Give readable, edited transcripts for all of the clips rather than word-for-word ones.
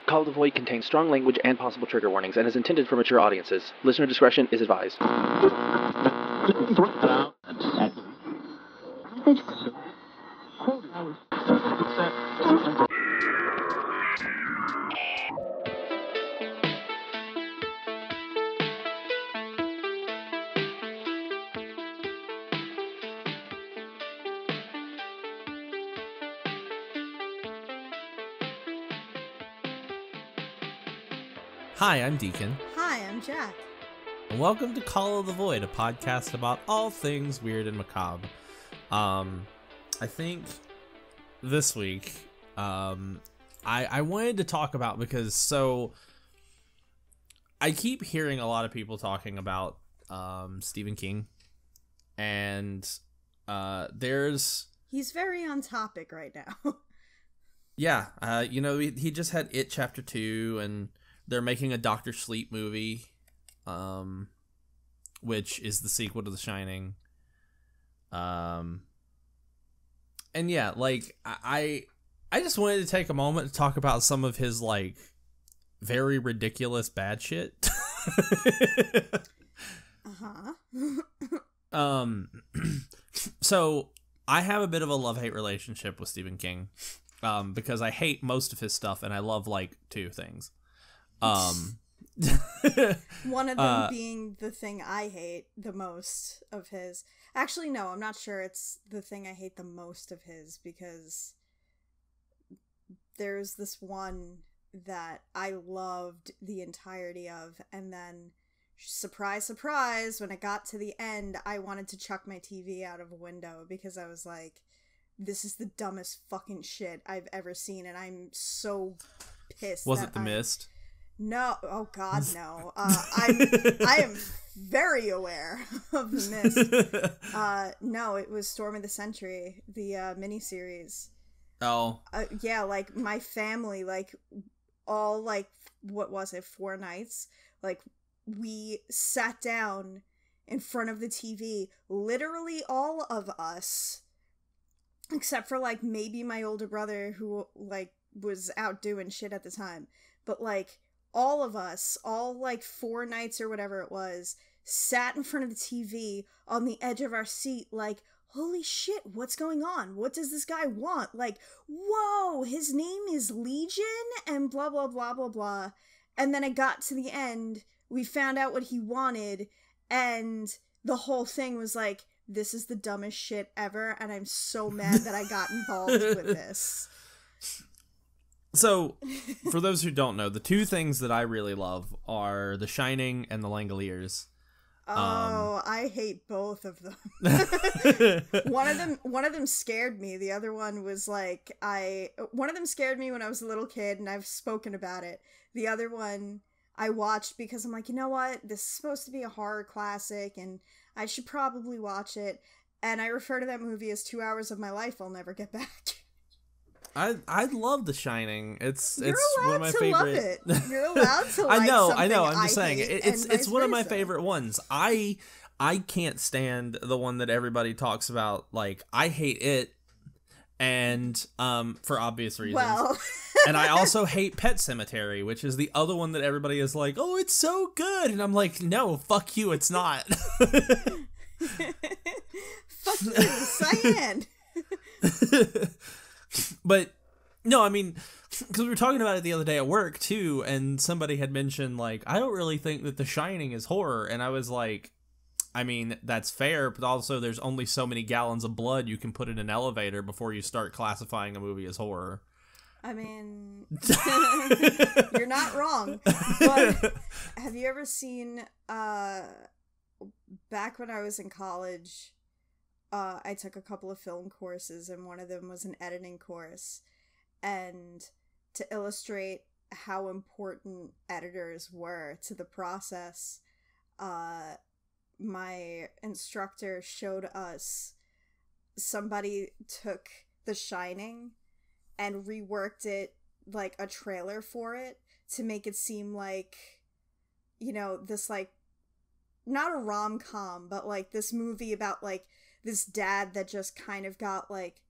Call of the Void contains strong language and possible trigger warnings and is intended for mature audiences. Listener discretion is advised. Hi, I'm Daekon. Hi, I'm Jack. And welcome to Call of the Void, a podcast about all things weird and macabre. I think this week, I wanted to talk about because I keep hearing a lot of people talking about Stephen King, and he's very on topic right now. Yeah, he just had It Chapter 2, and they're making a Dr. Sleep movie, which is the sequel to The Shining. And yeah, like, I just wanted to take a moment to talk about some of his, like, very ridiculous bad shit. So, I have a bit of a love-hate relationship with Stephen King, because I hate most of his stuff, and I love, like, two things. One of them being the thing I hate the most of his. Actually, no, I'm not sure it's the thing I hate the most of his, because there's this one that I loved the entirety of, and then, surprise, surprise, when it got to the end, I wanted to chuck my TV out of a window, because I was like, this is the dumbest fucking shit I've ever seen, and I'm so pissed. Was it The Mist? No, oh god, no. I am very aware of The Mist. No, it was Storm of the Century, the miniseries. Oh. Yeah, like, my family, like, all, like, what was it, 4 nights? Like, we sat down in front of the TV, literally all of us, except for, like, maybe my older brother, who, like, was out doing shit at the time. But, like, all of us, all, like, 4 nights or whatever it was, sat in front of the TV on the edge of our seat, like, holy shit, what's going on? What does this guy want? Like, whoa, his name is Legion, and blah, blah, blah, blah, blah. And then it got to the end, we found out what he wanted, and the whole thing was like, this is the dumbest shit ever, and I'm so mad that I got involved with this. So, for those who don't know, the two things that I really love are The Shining and The Langoliers. Oh, I hate both of them. One of them scared me. The other one was like, one of them scared me when I was a little kid, and I've spoken about it. The other one I watched because I'm like, you know what? This is supposed to be a horror classic, and I should probably watch it. And I refer to that movie as 2 hours of my life I'll never get back. I love The Shining. It's You're one of my favorite. Love it. You're allowed to like I know. I'm just I saying it's one of my favorite ones. I can't stand the one that everybody talks about. Like, I hate it, and for obvious reasons. Well, and I also hate Pet Sematary, which is the other one that everybody is like, oh, it's so good, and I'm like, no, fuck you, it's not. Fuck you, Cyan. But, no, I mean, because we were talking about it the other day at work, too, and somebody had mentioned, like, I don't really think that The Shining is horror, and I was like, I mean, that's fair, but also there's only so many gallons of blood you can put in an elevator before you start classifying a movie as horror. I mean, you're not wrong, but have you ever seen, back when I was in college, I took a couple of film courses, and one of them was an editing course, and to illustrate how important editors were to the process, my instructor showed us somebody took The Shining and reworked it, like, a trailer for it to make it seem like, you know, this, like, not a rom-com, but, like, this movie about, like, this dad that just kind of got, like,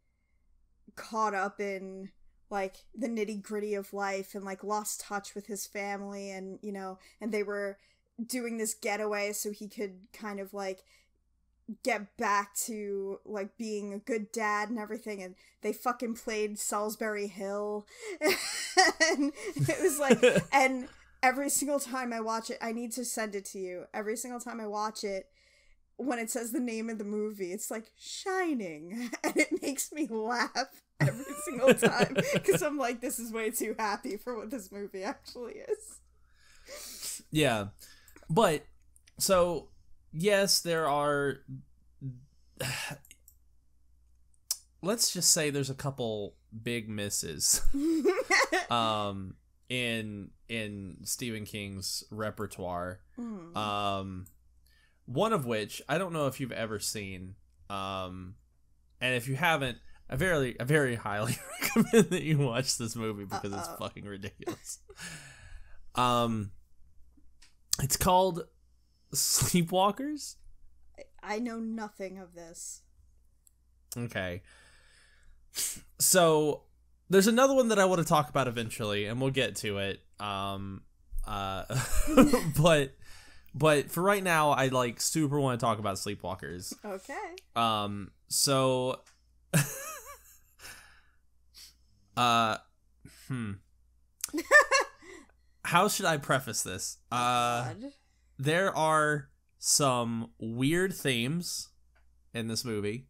caught up in, like the nitty-gritty of life and like lost touch with his family, and you know, and they were doing this getaway so he could kind of like get back to like being a good dad and everything, and they fucking played Salisbury Hill and it was like, and every single time I watch it, I need to send it to you, every single time I watch it, when it says the name of the movie, it's like Shining, and it makes me laugh every single time because I'm like, this is way too happy for what this movie actually is. Yeah, but so yes, there are, let's just say there's a couple big misses in Stephen King's repertoire. One of which I don't know if you've ever seen, and if you haven't, I very highly recommend that you watch this movie because it's fucking ridiculous. It's called Sleepwalkers. I know nothing of this. Okay. So there's another one that I want to talk about eventually, and we'll get to it. But for right now, I like super want to talk about Sleepwalkers. Okay. So how should I preface this? There are some weird themes in this movie.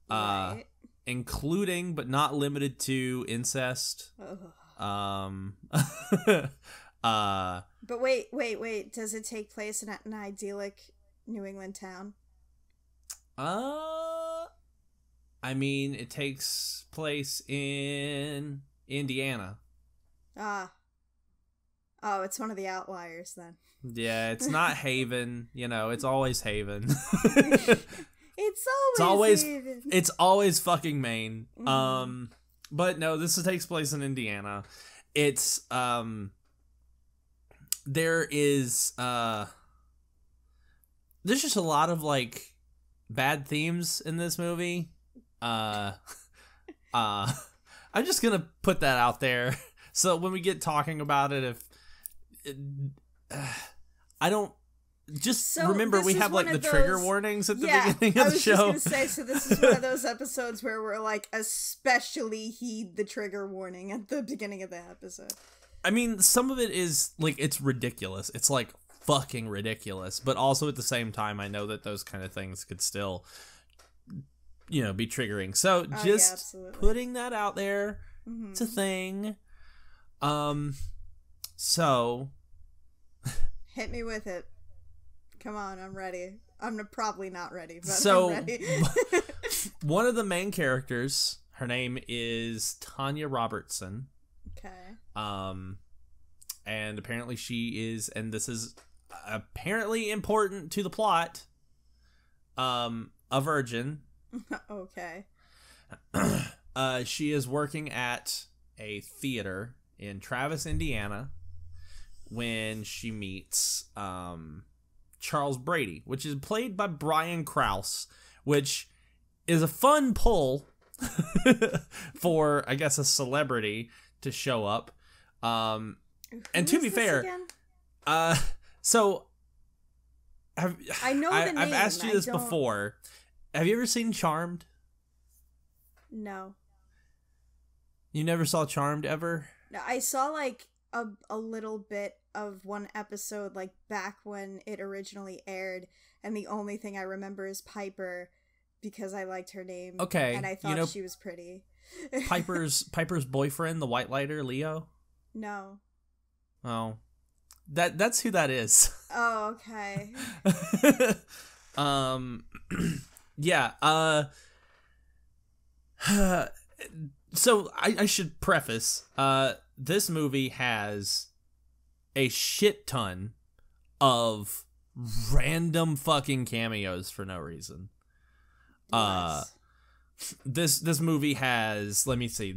Right. Including but not limited to incest. But wait. Does it take place in an idyllic New England town? I mean, it takes place in Indiana. Oh, it's one of the outliers then. Yeah, it's not Haven. You know, it's always Haven. It's always Haven. It's always fucking Maine. Mm. But no, this takes place in Indiana. It's there is there's just a lot of like bad themes in this movie. I'm just gonna put that out there. So when we get talking about it, I don't just remember we have like the trigger warnings at the beginning of the show. I was just gonna say, so this is one of those episodes where we're like especially heed the trigger warning at the beginning of the episode. I mean, some of it is like it's ridiculous. It's like fucking ridiculous, but also at the same time, I know that those kind of things could still, you know, be triggering. So just putting that out there, it's a thing. So hit me with it. Come on, I'm ready. I'm probably not ready, but so, I'm ready. One of the main characters, her name is Tanya Robertson. Okay. And apparently she is, and this is apparently important to the plot, a virgin. Okay. She is working at a theater in Travis, Indiana, when she meets Charles Brady, which is played by Brian Krause, which is a fun pull for, I guess, a celebrity to show up. And to be fair, so I know the name. I've asked you this before. Have you ever seen Charmed? No. You never saw Charmed ever? No, I saw like a little bit of one episode like back when it originally aired, and the only thing I remember is Piper because I liked her name. Okay. And I thought she was pretty. Piper's boyfriend, the white lighter, Leo? No. Oh. That's who that is. Oh, okay. Yeah, so I should preface, this movie has a shit ton of random fucking cameos for no reason. This movie has, let me see,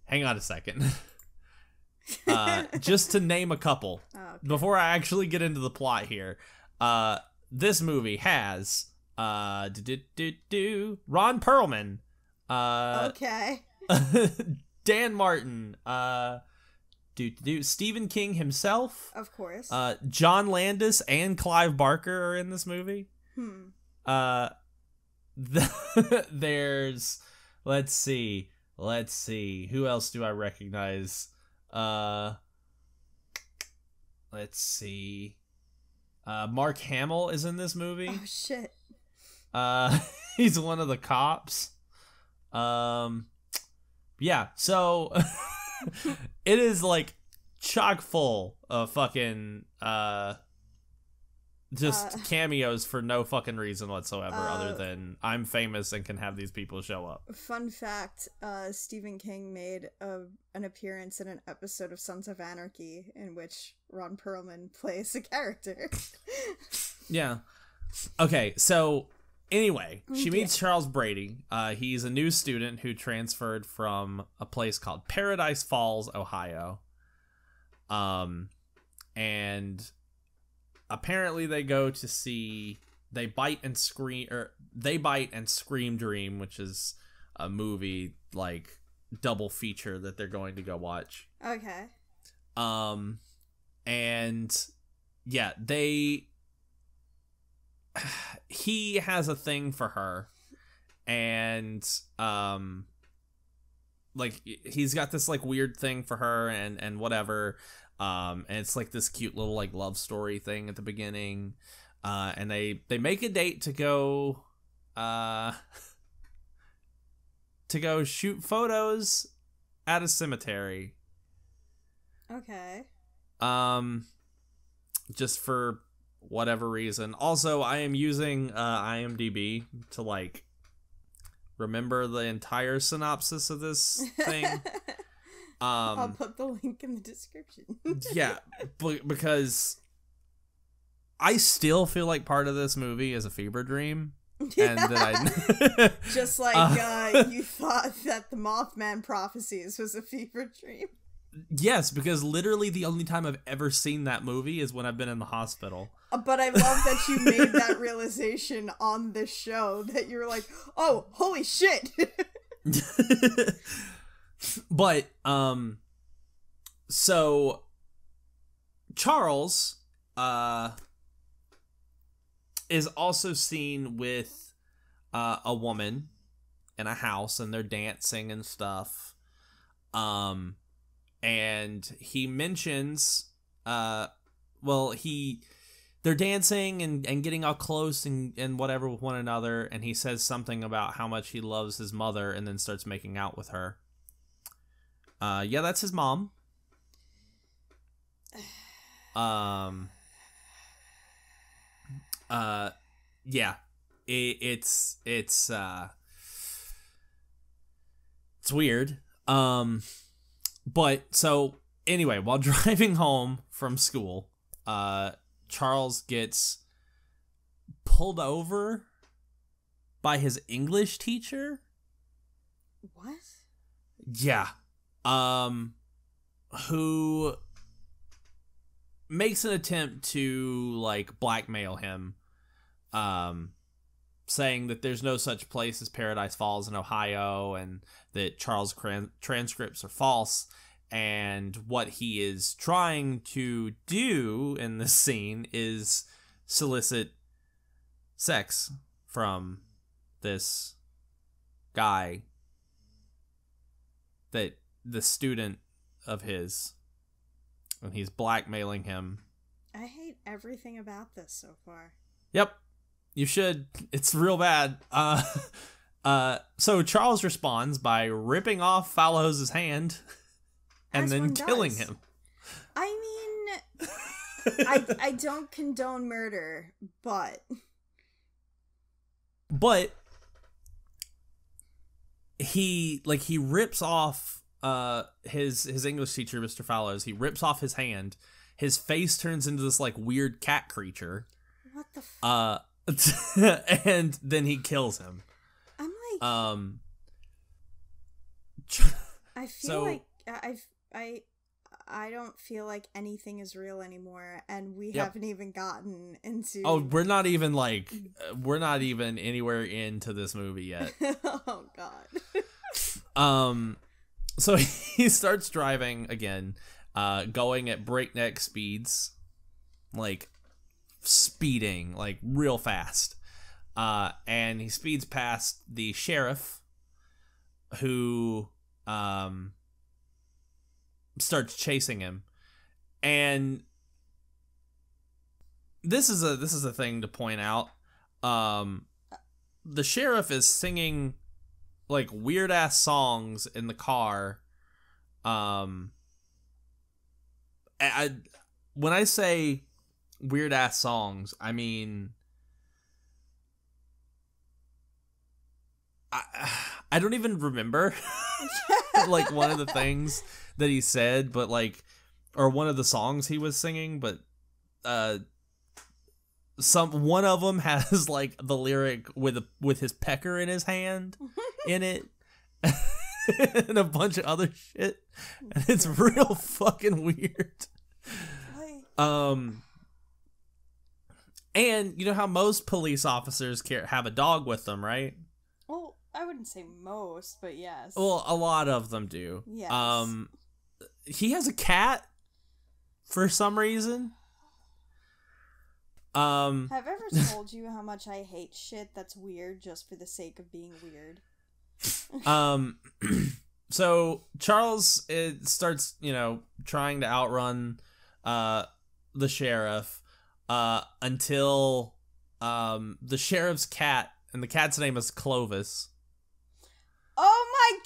hang on a second. Just to name a couple, before I actually get into the plot here, this movie has Ron Perlman, okay, Dan Martin, Stephen King himself, Of course. John Landis and Clive Barker are in this movie. There's, let's see, who else do I recognize? Let's see. Mark Hamill is in this movie. Oh shit. He's one of the cops. Yeah, so it is like chock full of fucking just cameos for no fucking reason whatsoever, other than I'm famous and can have these people show up. Fun fact, Stephen King made an appearance in an episode of Sons of Anarchy in which Ron Perlman plays a character. Yeah. Okay, so anyway, she meets Charles Brady. He's a new student who transferred from a place called Paradise Falls, Ohio. And apparently they go to see They Bite and Scream Dream, which is a movie like double feature that they're going to go watch. Okay. And yeah, he has a thing for her, and like he's got this like weird thing for her and whatever, and it's like this cute little like love story thing at the beginning, and they make a date to go shoot photos at a cemetery. Okay. Just for whatever reason. Also, I am using IMDb to like remember the entire synopsis of this thing. I'll put the link in the description. Yeah, because I still feel like part of this movie is a fever dream. And that I just like you thought that the Mothman prophecies was a fever dream. Yes, because literally the only time I've ever seen that movie is when I've been in the hospital. But I love that you made that realization on this show, that you're like, oh, holy shit. But, so Charles, is also seen with, a woman in a house, and they're dancing and stuff. And he mentions, they're dancing and getting all close and whatever with one another, and he says something about how much he loves his mother, and then starts making out with her. Yeah, that's his mom. Yeah, it's weird. But so anyway, while driving home from school, Charles gets pulled over by his English teacher. What? Yeah. Who makes an attempt to like blackmail him, saying that there's no such place as Paradise Falls in Ohio, and that Charles' transcripts are false, and what he is trying to do in this scene is solicit sex from this guy, that the student of his, and he's blackmailing him. I hate everything about this so far. Yep. You should. It's real bad. So Charles responds by ripping off Fallows's hand and then killing him. I mean, I don't condone murder, but he rips off his English teacher, Mr. Fallows. He rips off his hand. His face turns into this like weird cat creature. What the fuck? And then he kills him. I'm like, I feel like I don't feel like anything is real anymore, and we haven't even gotten into. Oh, we're not even anywhere into this movie yet. Oh God. So he starts driving again, going at breakneck speeds, like speeding, like real fast. And he speeds past the sheriff, who starts chasing him. And this is a thing to point out. The sheriff is singing like weird ass songs in the car. When I say weird ass songs, I mean I don't even remember like one of the things that he said, but like, or one of the songs he was singing, but one of them has like the lyric with his pecker in his hand in it, and a bunch of other shit, and it's real fucking weird. And you know how most police officers have a dog with them, right? Well, I wouldn't say most, but yes. Well, a lot of them do. Yes. He has a cat for some reason. Have I ever told you how much I hate shit that's weird just for the sake of being weird? So Charles starts, trying to outrun the sheriff until the sheriff's cat, and the cat's name is Clovis. Oh my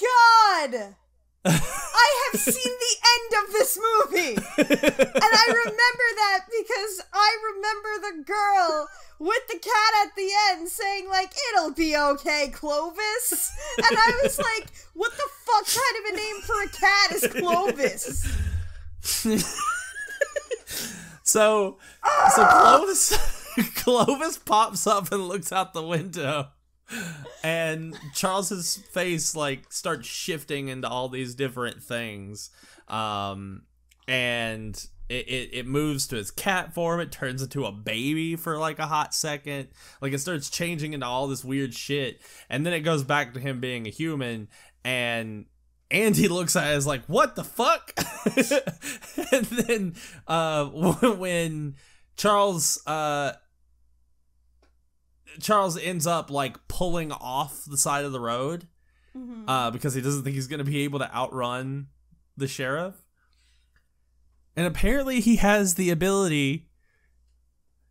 god! I have seen the end of this movie! And I remember that because I remember the girl with the cat at the end saying, like, it'll be okay, Clovis. And I was like, what the fuck kind of a name for a cat is Clovis? So Clovis pops up and looks out the window. And Charles's face like starts shifting into all these different things, and it moves to his cat form. It turns into a baby for like a hot second. Like it starts changing into all this weird shit, and then it goes back to him being a human. And he looks at it as like, what the fuck? And then when Charles ends up like pulling off the side of the road, because he doesn't think he's going to be able to outrun the sheriff. And apparently he has the ability,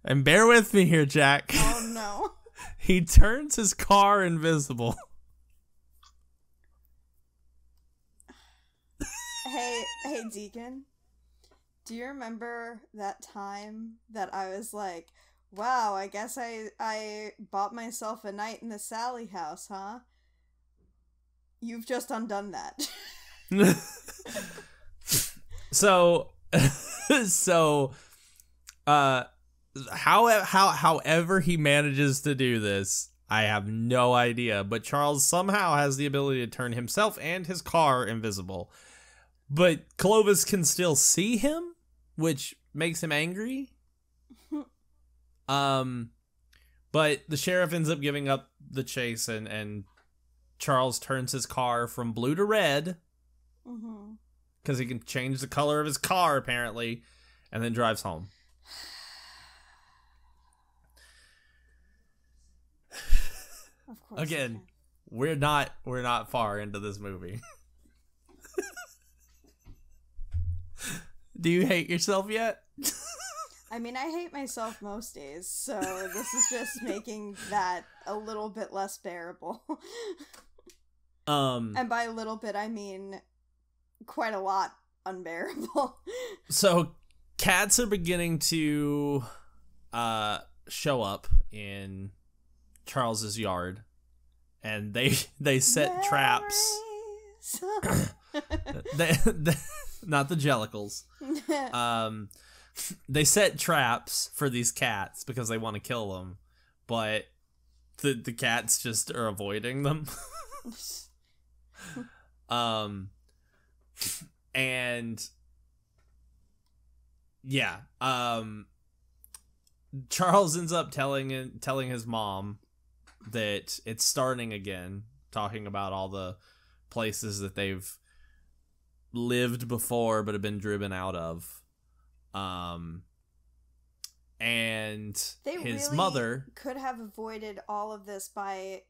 and bear with me here, Jack. Oh no. He turns his car invisible. Hey, Deacon. Do you remember that time that I was like, wow, I guess I bought myself a night in the Sally house, huh? You've just undone that. However he manages to do this, I have no idea. But Charles somehow has the ability to turn himself and his car invisible. But Clovis can still see him, which makes him angry. But the sheriff ends up giving up the chase, and Charles turns his car from blue to red, because he can change the color of his car apparently, and then drives home. Of course. Again, we're not far into this movie. Do you hate yourself yet? I mean, I hate myself most days, so this is just making that a little bit less bearable. And by a little bit, I mean quite a lot unbearable. So, cats are beginning to show up in Charles's yard, and they set traps. Not the jellicles. They set traps for these cats because they want to kill them, but the cats just are avoiding them. And yeah, Charles ends up telling his mom that it's starting again, talking about all the places that they've lived before but have been driven out of. And they his really mother could have avoided all of this by,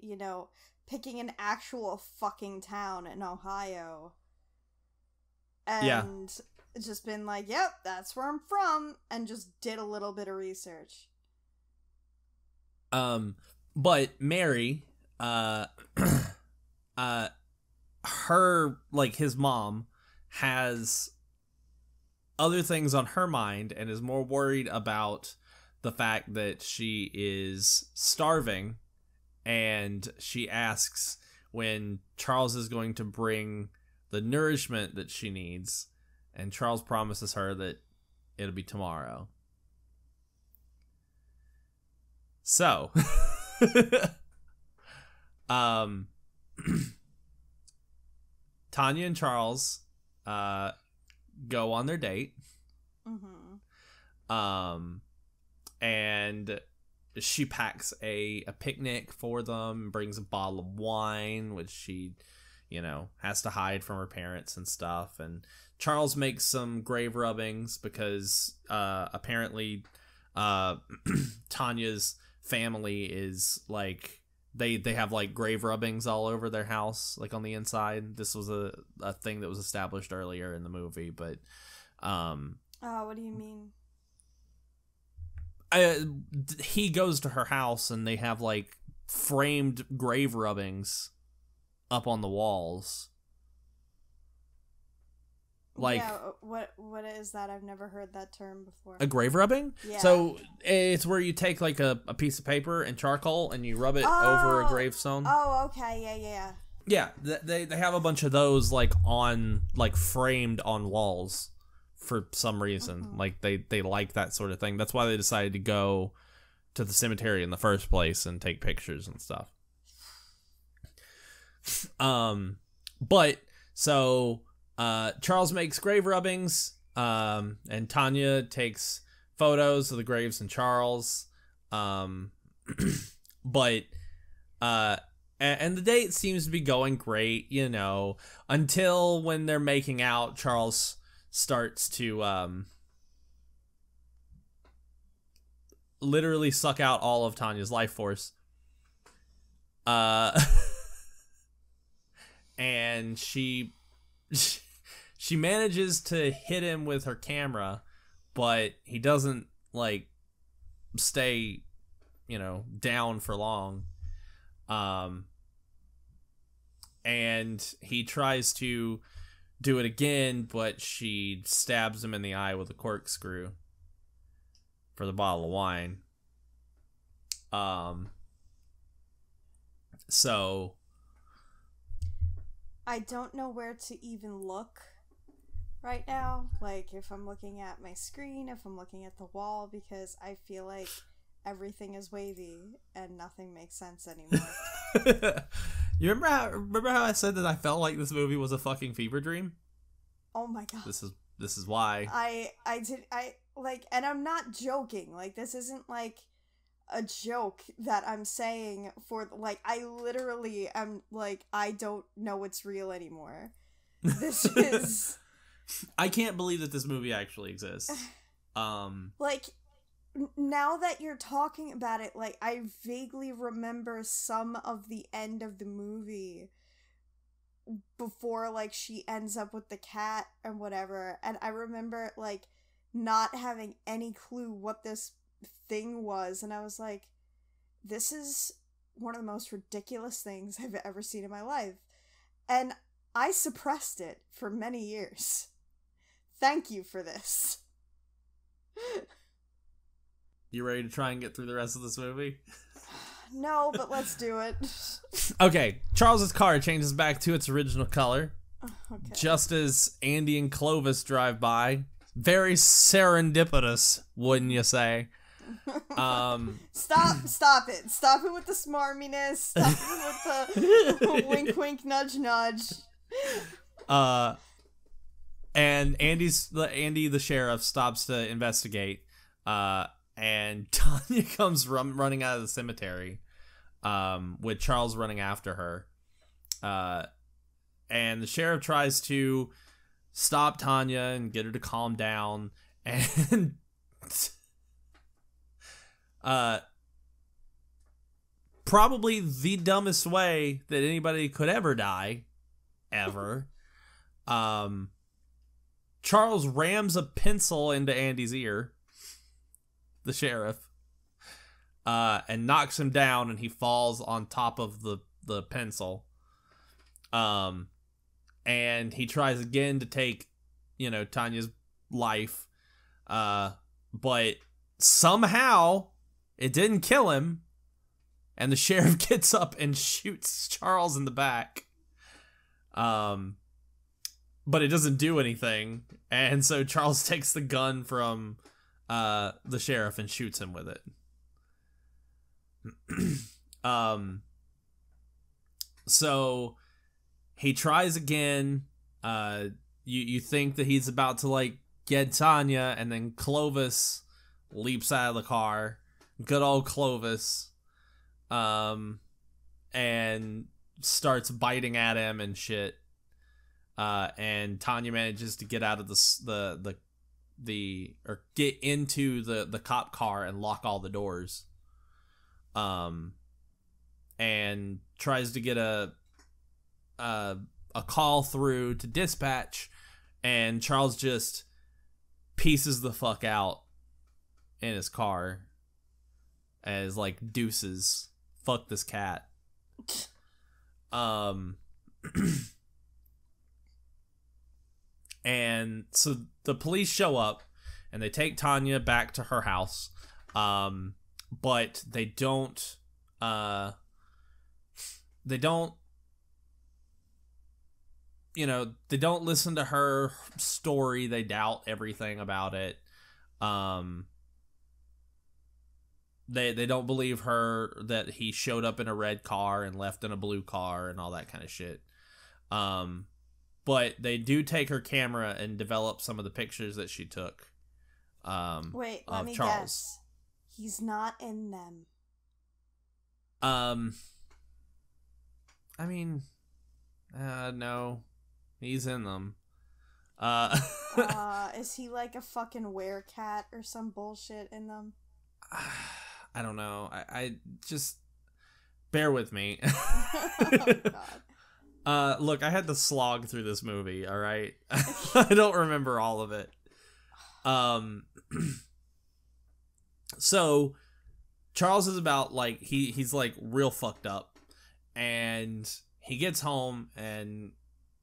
picking an actual fucking town in Ohio. And just been like, yep, that's where I'm from, and just did a little bit of research. But Mary, her, like, his mom has other things on her mind and is more worried about the fact that she is starving, and she asks when Charles is going to bring the nourishment that she needs, and Charles promises her that it'll be tomorrow. So, Tanya and Charles go on their date. And she packs a picnic for them, brings a bottle of wine, which she, has to hide from her parents and stuff. And Charles makes some grave rubbings because apparently Tanya's family is like, they have like grave rubbings all over their house, like on the inside. This was a thing that was established earlier in the movie, but what do you mean? He goes to her house and they have like framed grave rubbings up on the walls. Like, yeah, what is that? I've never heard that term before. A grave rubbing? Yeah. So it's where you take like a piece of paper and charcoal and you rub it over a gravestone. Oh, okay, yeah. Yeah, they have a bunch of those like framed on walls for some reason. Like they like that sort of thing. That's why they decided to go to the cemetery in the first place and take pictures and stuff. But so Charles makes grave rubbings, and Tanya takes photos of the graves and Charles. But and the date seems to be going great, until when they're making out, Charles starts to literally suck out all of Tanya's life force. And she manages to hit him with her camera, but he doesn't like stay, down for long. And he tries to do it again, but she stabs him in the eye with a corkscrew for the bottle of wine. So I don't know where to even look right now. Like, if I'm looking at my screen, if I'm looking at the wall, because I feel like everything is wavy and nothing makes sense anymore. You remember how I said that I felt like this movie was a fucking fever dream? Oh my god. This is why. And I'm not joking. Like, this isn't like a joke that I'm saying for, like, I literally am like, I don't know it's real anymore. This is I can't believe that this movie actually exists. Like, now that you're talking about it, like, I vaguely remember some of the end of the movie before, like, she ends up with the cat and whatever, and I remember, like, not having any clue what this thing was, and I was like, this is one of the most ridiculous things I've ever seen in my life. And I suppressed it for many years. Thank you for this. You ready to try and get through the rest of this movie? No, but let's do it. Okay, Charles's car changes back to its original color. Okay. Just as Andy and Clovis drive by. Very serendipitous, wouldn't you say? Stop it. Stop it with the smarminess. Stop it with the wink wink nudge nudge. And Andy the sheriff stops to investigate. And Tanya comes running out of the cemetery, with Charles running after her. And the sheriff tries to stop Tanya and get her to calm down. And probably the dumbest way that anybody could ever die, ever. Charles rams a pencil into Andy's ear, the sheriff, and knocks him down, and he falls on top of the pencil. And he tries again to take, Tanya's life, but somehow it didn't kill him, and the sheriff gets up and shoots Charles in the back. But it doesn't do anything, and so Charles takes the gun from the sheriff and shoots him with it. So he tries again. You think that he's about to get Tanya, and then Clovis leaps out of the car. Good old Clovis. And starts biting at him and shit. And Tanya manages to get out of get into the cop car and lock all the doors. And tries to get a call through to dispatch, and Charles just pieces the fuck out in his car as deuces, fuck this cat. And so the police show up and they take Tanya back to her house, but they don't listen to her story. They doubt everything about it. They don't believe her that he showed up in a red car and left in a blue car and all that kind of shit. But they do take her camera and develop some of the pictures that she took. Wait, let of me Charles. guess. He's not in them. I mean, no, he's in them. Is he like a fucking werecat or some bullshit in them? I don't know. I just bear with me. Oh, God. Look, I had to slog through this movie, all right? I don't remember all of it. So Charles is about he's real fucked up, and he gets home and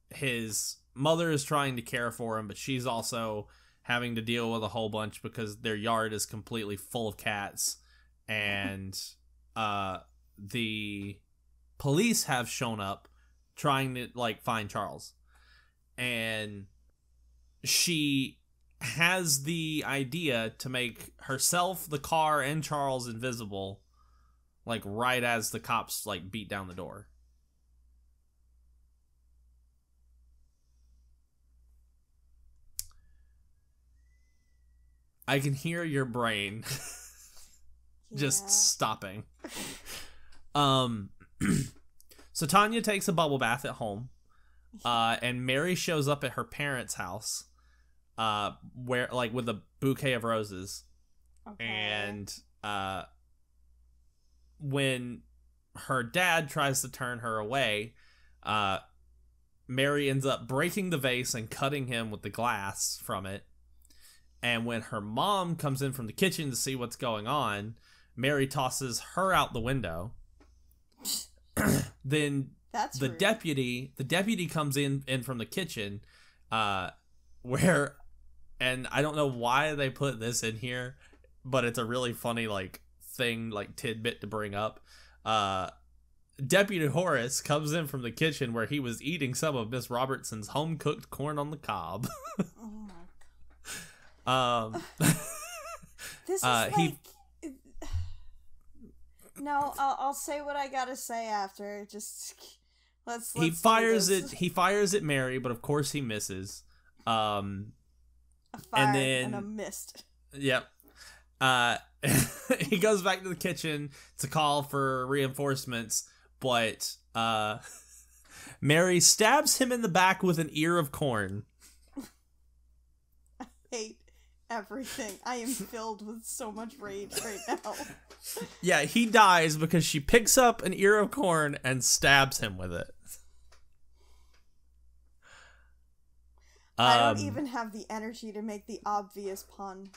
his mother is trying to care for him, but she's also having to deal with a whole bunch because their yard is completely full of cats, and the police have shown up trying to find Charles, and she has the idea to make herself, the car, and Charles invisible right as the cops beat down the door. I can hear your brain just stopping. So Tanya takes a bubble bath at home, and Mary shows up at her parents' house, where with a bouquet of roses. Okay. And when her dad tries to turn her away, Mary ends up breaking the vase and cutting him with the glass from it. And when her mom comes in from the kitchen to see what's going on, Mary tosses her out the window. Then That's the rude. deputy comes in from the kitchen, where, and I don't know why they put this in here, but it's a really funny thing, tidbit to bring up. Deputy Horace comes in from the kitchen where he was eating some of Miss Robertson's home cooked corn on the cob. Oh my God. This is No, I'll say what I gotta say after. Just let's he fires it. He fires at Mary, but of course he misses. A fire and then and a mist. Yep. He goes back to the kitchen to call for reinforcements, but Mary stabs him in the back with an ear of corn. I hate everything. I am filled with so much rage right now. Yeah, he dies because she picks up an ear of corn and stabs him with it. I don't even have the energy to make the obvious pun.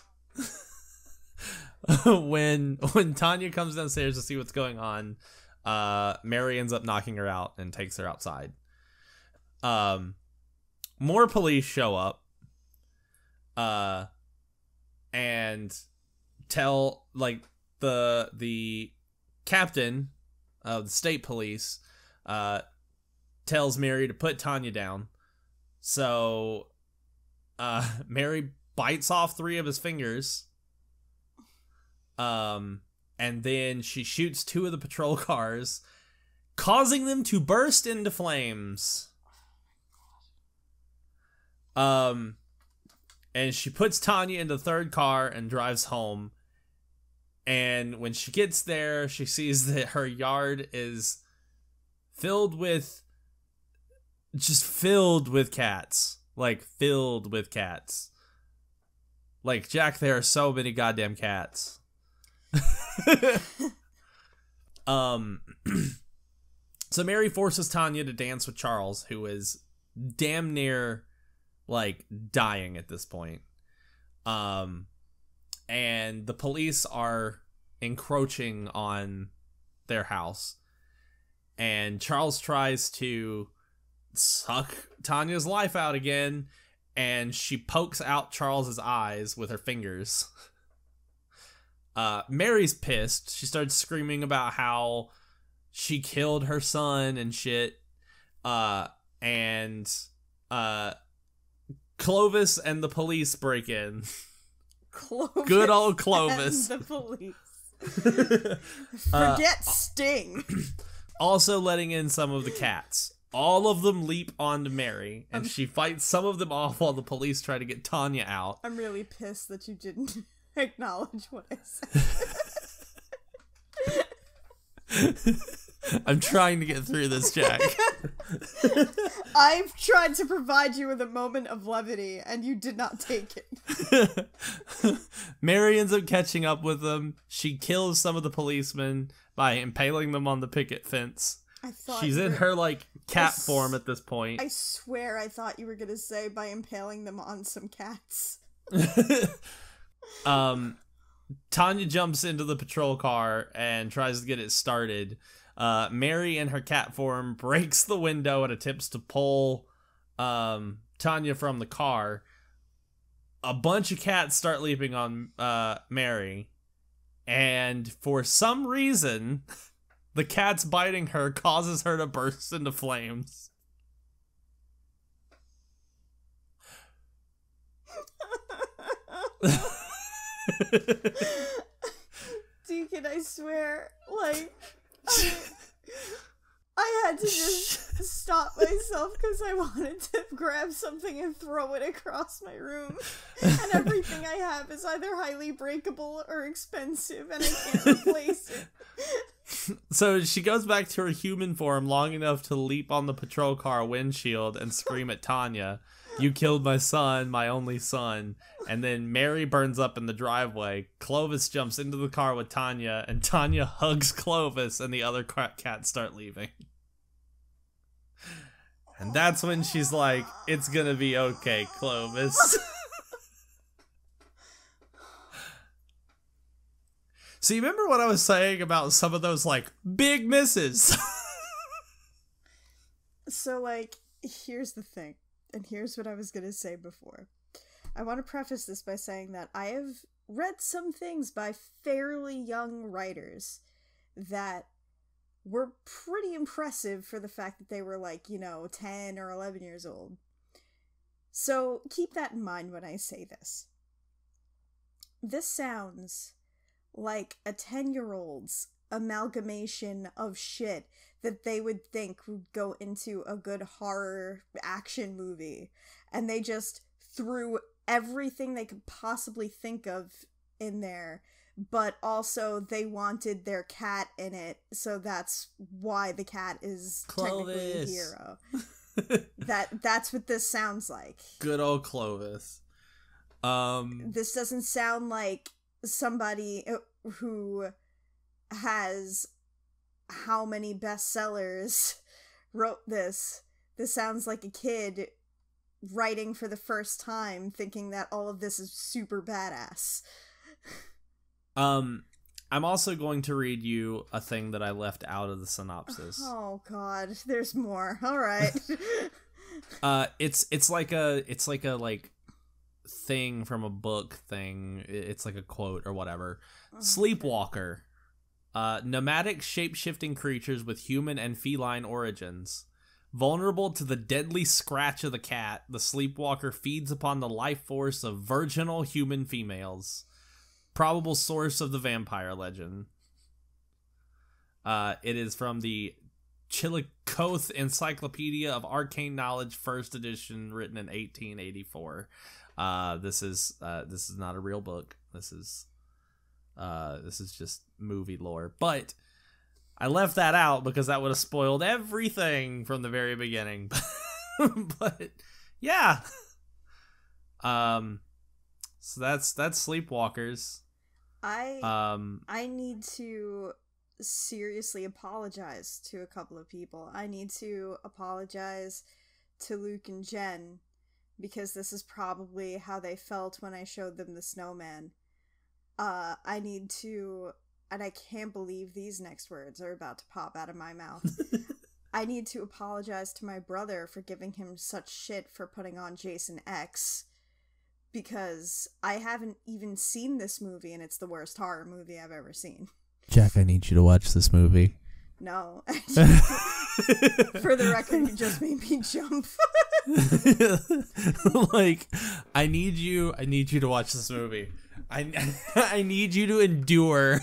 When Tanya comes downstairs to see what's going on, Mary ends up knocking her out and takes her outside. More police show up and tell, like, the captain of the state police tells Mary to put Tanya down. So Mary bites off 3 of his fingers. And then she shoots 2 of the patrol cars, causing them to burst into flames. And she puts Tanya in the 3rd car and drives home. And when she gets there, she sees that her yard is filled with cats. Like, filled with cats. Like, Jack, there are so many goddamn cats. So Mary forces Tanya to dance with Charles, who is damn near, like, dying at this point. And the police are encroaching on their house. And Charles tries to suck Tanya's life out again, and she pokes out Charles's eyes with her fingers. Mary's pissed. She starts screaming about how she killed her son and shit. And Clovis and the police break in. Clovis. Good old Clovis. And the police. Forget Sting. Also letting in some of the cats. All of them leap onto Mary, and she fights some of them off while the police try to get Tanya out. I'm really pissed that you didn't acknowledge what I said. I'm trying to get through this, Jack. I've tried to provide you with a moment of levity, and you did not take it. Mary ends up catching up with them. She kills some of the policemen by impaling them on the picket fence. She's in her, like, cat form at this point. I swear I thought you were gonna say by impaling them on some cats. Tanya jumps into the patrol car and tries to get it started. Mary, in her cat form, breaks the window and attempts to pull Tanya from the car. A bunch of cats start leaping on Mary. And for some reason, the cats biting her causes her to burst into flames. Deacon, I swear, like, I had to just stop myself because I wanted to grab something and throw it across my room. And everything I have is either highly breakable or expensive, and I can't replace it. So she goes back to her human form long enough to leap on the patrol car windshield and scream at Tanya, "You killed my son, my only son." And then Mary burns up in the driveway. Clovis jumps into the car with Tanya, and Tanya hugs Clovis, and the other cats start leaving. And that's when she's like, "It's gonna be okay, Clovis." So you remember what I was saying about some of those, like, big misses? So, like, here's the thing, and here's what I was gonna say before. I want to preface this by saying that I have read some things by fairly young writers that were pretty impressive for the fact that they were, like, 10 or 11 years old. So keep that in mind when I say this. This sounds like a 10-year-old's amalgamation of shit that they would think would go into a good horror action movie, and they just threw everything they could possibly think of in there, but also they wanted their cat in it, so that's why the cat is technically a hero. That's what this sounds like. Good old Clovis. This doesn't sound like somebody who has how many bestsellers wrote this. This sounds like a kid writing for the first time, thinking that all of this is super badass. I'm also going to read you a thing that I left out of the synopsis. Oh god, there's more. All right. It's like a thing from a book thing. It's like a quote or whatever. Sleepwalker. Nomadic shape-shifting creatures with human and feline origins. Vulnerable to the deadly scratch of the cat, the sleepwalker feeds upon the life force of virginal human females. Probable source of the vampire legend. It is from the Chillicothe Encyclopedia of Arcane Knowledge, first edition, written in 1884. This is not a real book. This is just movie lore. But I left that out because that would have spoiled everything from the very beginning. But yeah. So that's Sleepwalkers. I need to seriously apologize to a couple of people. I need to apologize to Luke and Jen because this is probably how they felt when I showed them the snowman. I need to, and I can't believe these next words are about to pop out of my mouth. I need to apologize to my brother for giving him such shit for putting on Jason X, because I haven't even seen this movie and it's the worst horror movie I've ever seen. Jack, I need you to watch this movie. No. For the record, you just made me jump. Like, I need you to watch this movie. I need you to endure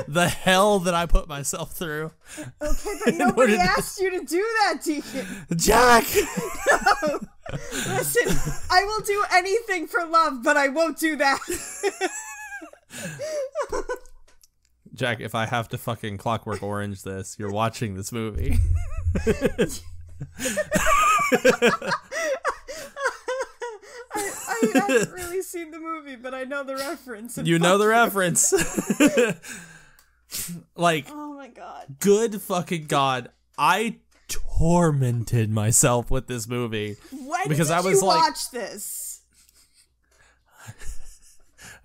the hell that I put myself through. Okay, but nobody asked you to do that, Deacon. Jack! No. Listen, I will do anything for love, but I won't do that. Jack, if I have to fucking Clockwork Orange this, you're watching this movie. I haven't really seen the movie, but I know the reference. You know the reference. Like, oh my god. Good fucking god. I tormented myself with this movie. When because did I was you like, watch this?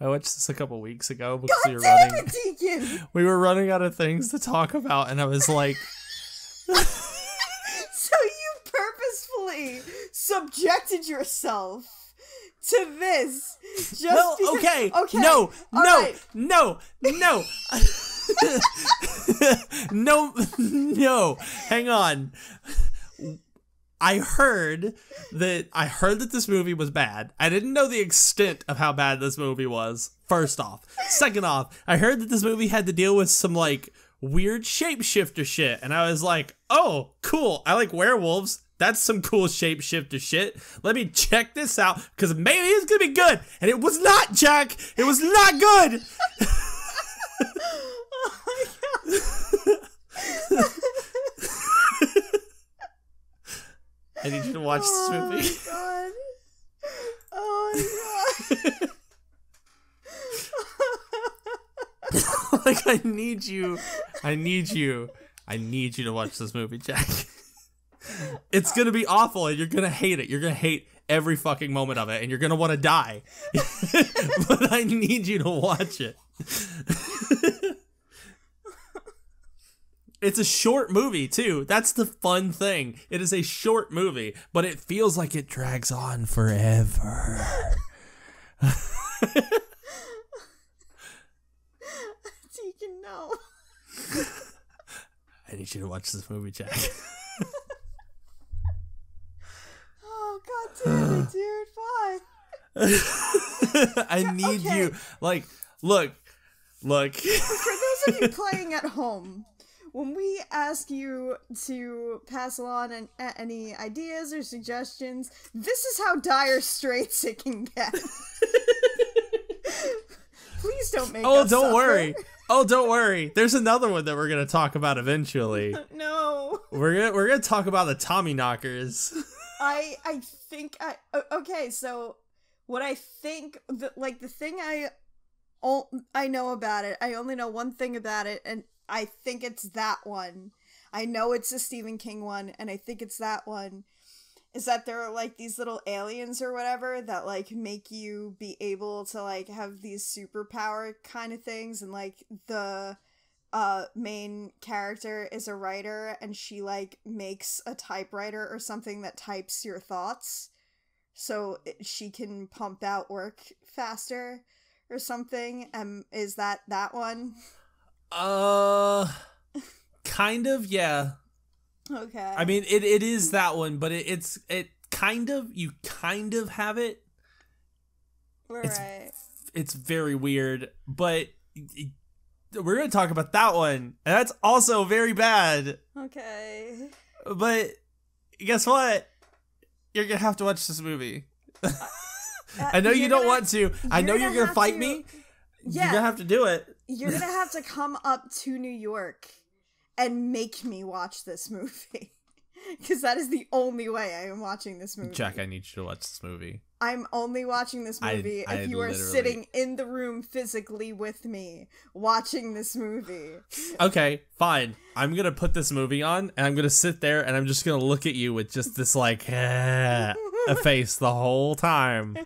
I watched this a couple weeks ago because God damn it, Deacon! we were running out of things to talk about, and I was like, so you purposefully subjected yourself to this just because... okay, no, no, hang on. I heard that this movie was bad. I didn't know the extent of how bad this movie was, first off. Second off, I heard that this movie had to deal with some, like, weird shapeshifter shit, and I was like, oh, cool, I like werewolves. That's some cool shapeshifter shit. Let me check this out, because maybe it's gonna be good. And it was not, Jack! It was not good! Oh my god. I need you to watch this movie. Oh my god. Like, I need you to watch this movie, Jack. It's gonna be awful, and you're gonna hate it. You're gonna hate every fucking moment of it, and you're gonna want to die. But I need you to watch it. It's a short movie, too. That's the fun thing. It is a short movie, but it feels like it drags on forever. Deacon, no. I need you to watch this movie, Jack. Oh, god damn it, dude. Fine. I need you. Like, look. For those of you playing at home, when we ask you to pass along any ideas or suggestions, this is how dire straits it can get. Please Don't make Oh, us don't suffer. worry. Oh, don't worry. There's another one that we're gonna talk about eventually. No. We're gonna talk about the Tommy knockers. I think okay, so what I think the thing I know about it, I only know one thing about it, and I think it's that one. I know it's a Stephen King one, and I think it's that one. Is that there are like these little aliens or whatever that like make you be able to like have these superpower kind of things, and like the main character is a writer, and she like makes a typewriter or something that types your thoughts so she can pump out work faster or something. Is that one? Kind of, yeah. Okay. I mean, it is that one, but it kind of, you kind of have it. Right. It's very weird, but we're going to talk about that one, and that's also very bad. Okay. But guess what? You're going to have to watch this movie. I know you don't want to. I know you're going to fight me. Yeah. You're going to have to do it. You're going to have to come up to New York and make me watch this movie. Because that is the only way I am watching this movie. Jack, I need you to watch this movie. I'm only watching this movie if you are sitting in the room physically with me watching this movie. Okay, fine. I'm going to put this movie on, and I'm going to sit there, and I'm just going to look at you with just this, like, a face the whole time.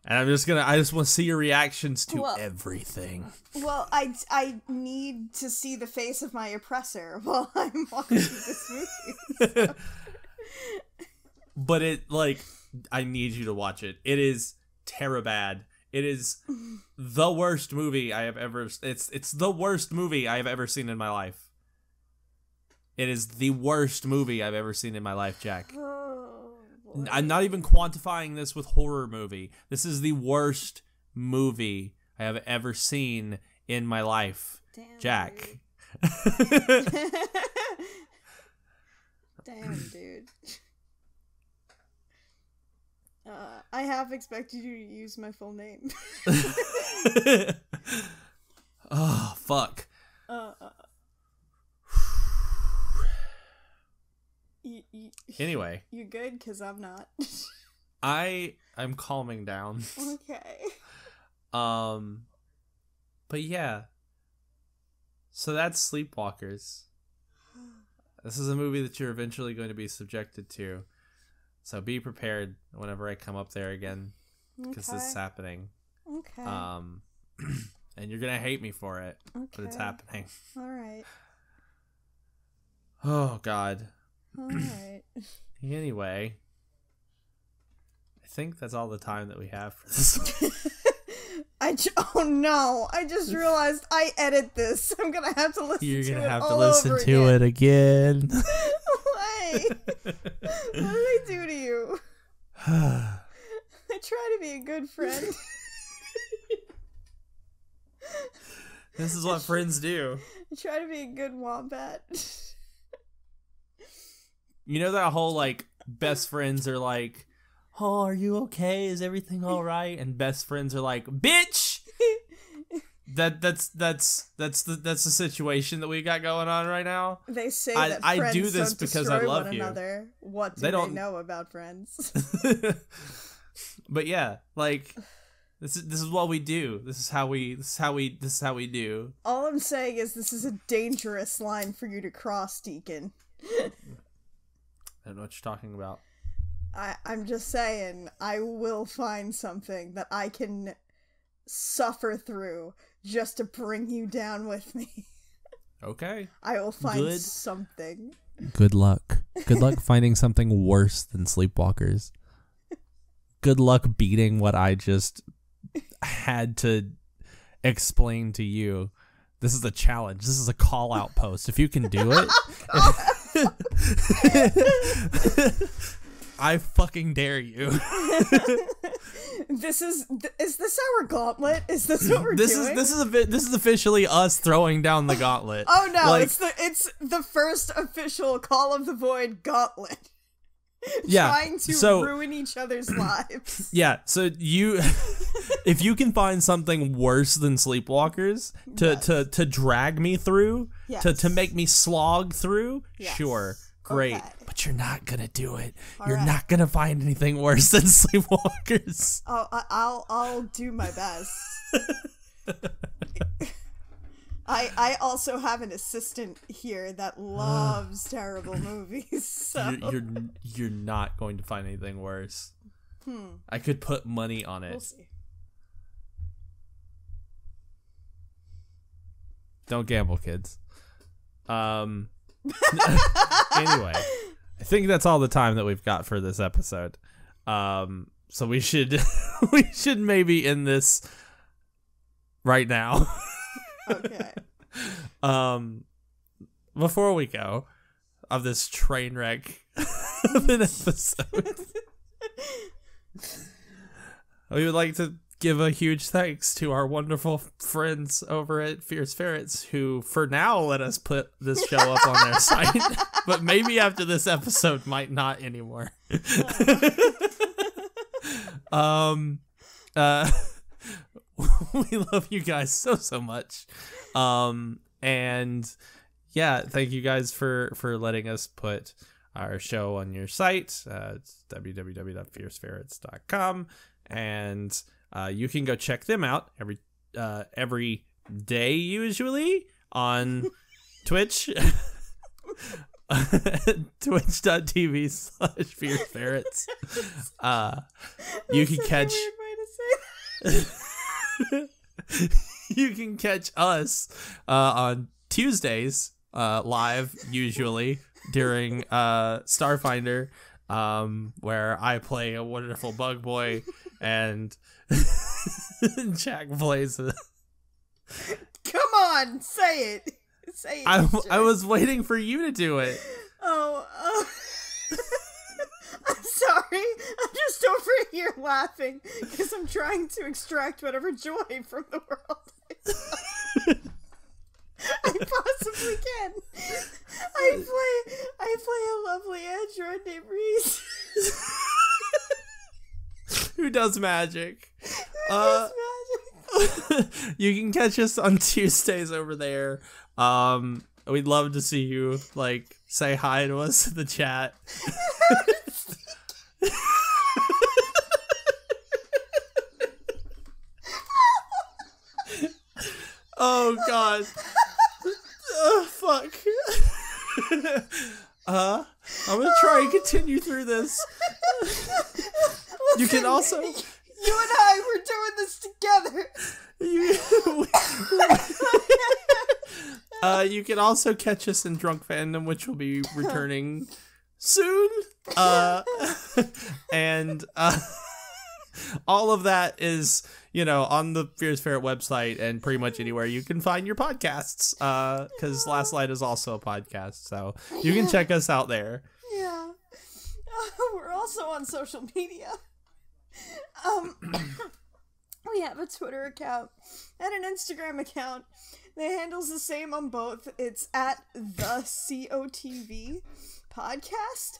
And I just want to see your reactions to everything. Well, I need to see the face of my oppressor while I'm watching this movie. So. But I need you to watch it. It is terribad. It is the worst movie I have ever. It's the worst movie I have ever seen in my life. It is the worst movie I've ever seen in my life, Jack. I'm not even quantifying this with horror movie. This is the worst movie I have ever seen in my life. Damn, Jack. Damn, dude. I have expected you to use my full name. Oh, fuck. Anyway. You good? Because I'm not. I'm calming down. Okay. But yeah. So that's Sleepwalkers. This is a movie that you're eventually going to be subjected to. So be prepared whenever I come up there again. Because this is happening. Okay. And you're going to hate me for it. Okay. But it's happening. Alright. Oh, God. Alright. Anyway. I think that's all the time that we have for this. Oh no! I just realized I edit this. I'm gonna have to listen to it. You're gonna have all to listen over to it again. Why? What did I do to you? I try to be a good friend. This is what friends do. I try to be a good wombat. You know that whole, like, best friends are like, oh, are you okay? Is everything all right? And best friends are like, bitch! That's the situation that we got going on right now. They say that friends I do this don't because I love one you. Another. What do they know about friends? But yeah, like this is what we do. This is how we do. All I'm saying is this is a dangerous line for you to cross, Deacon. I don't know what you're talking about. I'm just saying, I will find something that I can suffer through just to bring you down with me. Okay. I will find something. Good luck. Good luck finding something worse than Sleepwalkers. Good luck beating what I just had to explain to you. This is a challenge. This is a call-out post. If you can do it... I fucking dare you. Is this our gauntlet? Is this what we're doing? This is officially us throwing down the gauntlet. Oh no, like, it's the first official Call of the Void gauntlet. trying to ruin each other's lives. Yeah, so you, if you can find something worse than Sleepwalkers to drag me through, to make me slog through, sure, great. Okay. But you're not gonna do it. You're not gonna find anything worse than Sleepwalkers. Oh, I'll do my best. I also have an assistant here that loves terrible movies. So. You're not going to find anything worse. I could put money on it. We'll see. Don't gamble, kids. Anyway, I think that's all the time that we've got for this episode. So we should maybe end this right now. Okay. Before we go of this train wreck of an episode, we would like to give a huge thanks to our wonderful friends over at Fierce Ferrets, who for now let us put this show up on their site, but maybe after this episode might not anymore. We love you guys so much. And yeah, thank you guys for letting us put our show on your site. It's www.fierceferrets.com, and you can go check them out every day, usually on Twitch. Twitch.tv/fierceferrets. You can catch you can catch us on Tuesdays live, usually during Starfinder, where I play a wonderful bug boy and Jack plays a... Come on, say it. Say it. I was waiting for you to do it. Oh, I'm sorry. I'm just over here laughing because I'm trying to extract whatever joy from the world I possibly can. I play a lovely android named Reese. Who does magic. Who does magic? You can catch us on Tuesdays over there. We'd love to see you, like, say hi to us in the chat. Oh god. Oh fuck. I'm gonna try and continue through this. Listen, you can also... You and I, we're doing this together. You can also catch us in Drunk Fandom, which will be returning soon. And all of that is, you know, on the Fierce Ferret website and pretty much anywhere you can find your podcasts. Because Last Light is also a podcast, so you can check us out there. Yeah. We're also on social media. We have a Twitter account and an Instagram account. The handle's the same on both. It's at the COTV podcast.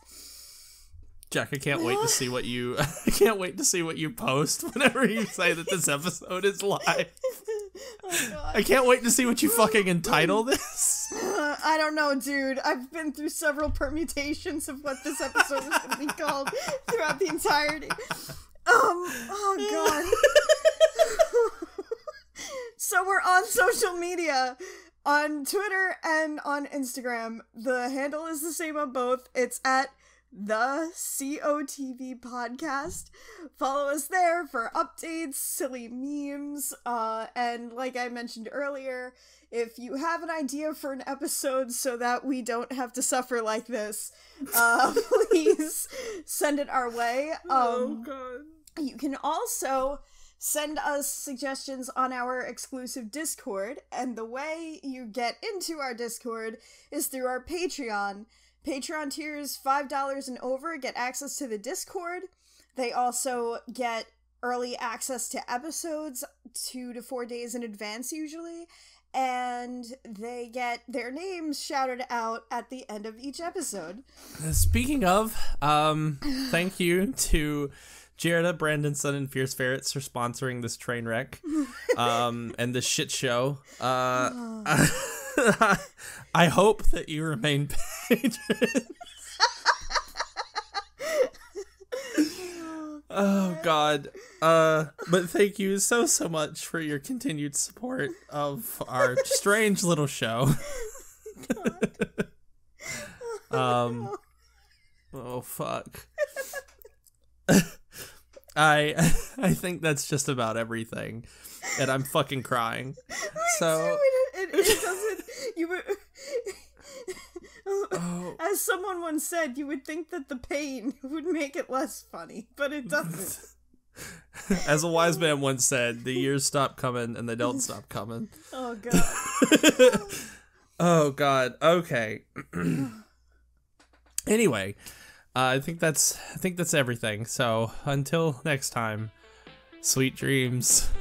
Jack, I can't wait to see what you post whenever you say that this episode is live. Oh, God. I can't wait to see what you fucking entitle this. I don't know, dude. I've been through several permutations of what this episode is going to be called throughout the entirety. Oh God. So we're on social media, on Twitter and on Instagram. The handle is the same on both. It's at the COTV podcast. Follow us there for updates, silly memes, and like I mentioned earlier, if you have an idea for an episode so that we don't have to suffer like this, please send it our way. Oh god. You can also send us suggestions on our exclusive Discord, and the way you get into our Discord is through our Patreon. Patreon tiers $5 and over get access to the Discord. They also get early access to episodes 2 to 4 days in advance usually, and they get their names shouted out at the end of each episode. Speaking of, thank you to Jared, Brandonson, and Fierce Ferrets for sponsoring this train wreck, and this shit show. I hope that you remain patrons. Oh God. But thank you so much for your continued support of our strange little show. Oh fuck. I think that's just about everything, and I'm fucking crying. So it doesn't. You would, as someone once said, you would think that the pain would make it less funny, but it doesn't. As a wise man once said, the years stop coming and they don't stop coming. Oh God. Oh God. Okay. Anyway. I think that's everything. So until next time, sweet dreams.